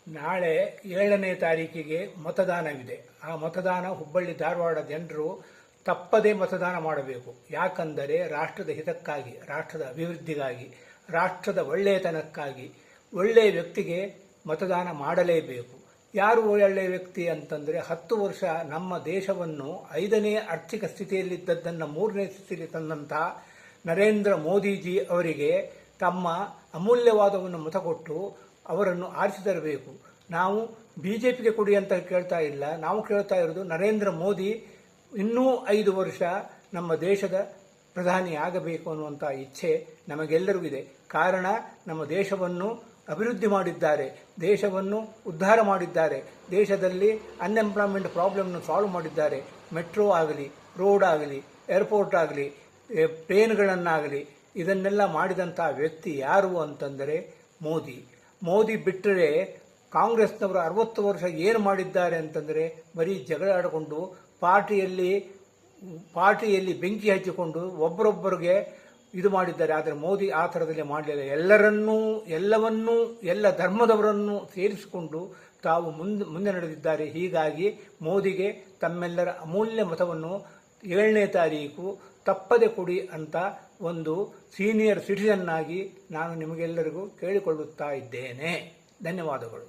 ನಾಳೆ 7ನೇ ತಾರೀಕಿಗೆ ಮತದಾನವಿದೆ. ಆ ಮತದಾನ ಹುಬ್ಬಳ್ಳಿ ಧಾರವಾಡ ಜನರು ತಪ್ಪದೇ ಮತದಾನ ಮಾಡಬೇಕು. ಯಾಕಂದರೆ ರಾಷ್ಟ್ರದ ಹಿತಕ್ಕಾಗಿ, ರಾಷ್ಟ್ರದ ಅಭಿವೃದ್ಧಿಗಾಗಿ, ರಾಷ್ಟ್ರದ ಒಳ್ಳೆಯತನಕ್ಕಾಗಿ ಒಳ್ಳೆಯ ವ್ಯಕ್ತಿಗೆ ಮತದಾನ ಮಾಡಲೇಬೇಕು. ಯಾರು ಒಳ್ಳೆಯ ವ್ಯಕ್ತಿ ಅಂತಂದರೆ 10 ವರ್ಷ ನಮ್ಮ ದೇಶವನ್ನು 5ನೇ ಆರ್ಥಿಕ ಸ್ಥಿತಿಯಲ್ಲಿದ್ದದ್ದನ್ನು 3ನೇ ಸ್ಥಿತಿಯಲ್ಲಿ ತಂದಂತಹ ನರೇಂದ್ರ ಮೋದಿಜಿ ಅವರಿಗೆ ತಮ್ಮ ಅಮೂಲ್ಯವಾದವನ್ನು ಮತ ಕೊಟ್ಟು ಅವರನ್ನು ಆರಿಸಿ ತರಬೇಕು. ನಾವು BJPಗೆ ಕೊಡಿ ಅಂತ ಕೇಳ್ತಾ ಇಲ್ಲ. ನಾವು ಕೇಳ್ತಾ ಇರೋದು ನರೇಂದ್ರ ಮೋದಿ ಇನ್ನೂ 5 ವರ್ಷ ನಮ್ಮ ದೇಶದ ಪ್ರಧಾನಿ ಆಗಬೇಕು ಅನ್ನುವಂಥ ಇಚ್ಛೆ ನಮಗೆಲ್ಲರಿಗೂ ಇದೆ. ಕಾರಣ ನಮ್ಮ ದೇಶವನ್ನು ಅಭಿವೃದ್ಧಿ ಮಾಡಿದ್ದಾರೆ, ದೇಶವನ್ನು ಉದ್ಧಾರ ಮಾಡಿದ್ದಾರೆ, ದೇಶದಲ್ಲಿ ಅನ್ಎಂಪ್ಲಾಯ್ಮೆಂಟ್ ಪ್ರಾಬ್ಲಮ್ನ ಸಾಲ್ವ್ ಮಾಡಿದ್ದಾರೆ. ಮೆಟ್ರೋ ಆಗಲಿ, ರೋಡ್ ಆಗಲಿ, ಏರ್ಪೋರ್ಟ್ ಆಗಲಿ, ಟ್ರೈನ್ಗಳನ್ನಾಗಲಿ ಇದನ್ನೆಲ್ಲ ಮಾಡಿದಂಥ ವ್ಯಕ್ತಿ ಯಾರು ಅಂತಂದರೆ ಮೋದಿ ಬಿಟ್ಟರೆ ಕಾಂಗ್ರೆಸ್ನವರು 60 ವರ್ಷ ಏನು ಮಾಡಿದ್ದಾರೆ ಅಂತಂದರೆ ಬರೀ ಜಗಳ ಆಡಿಕೊಂಡು ಪಾರ್ಟಿಯಲ್ಲಿ ಬೆಂಕಿ ಹಚ್ಚಿಕೊಂಡು ಒಬ್ಬರೊಬ್ಬರಿಗೆ ಇದು ಮಾಡಿದ್ದಾರೆ. ಆದರೆ ಮೋದಿ ಆ ಥರದಲ್ಲಿ ಮಾಡಲಿಲ್ಲ. ಎಲ್ಲ ಧರ್ಮದವರನ್ನು ಸೇರಿಸಿಕೊಂಡು ತಾವು ಮುಂದೆ ನಡೆದಿದ್ದಾರೆ. ಹೀಗಾಗಿ ಮೋದಿಗೆ ತಮ್ಮೆಲ್ಲರ ಅಮೂಲ್ಯ ಮತವನ್ನು 7ನೇ ತಾರೀಕು ತಪ್ಪದೆ ಕೊಡಿ ಅಂತ ಒಂದು ಸೀನಿಯರ್ ಸಿಟಿಜನ್ ಆಗಿ ನಾನು ನಿಮಗೆಲ್ಲರಿಗೂ ಕೇಳಿಕೊಳ್ಳುತ್ತಾ ಇದ್ದೇನೆ. ಧನ್ಯವಾದಗಳು.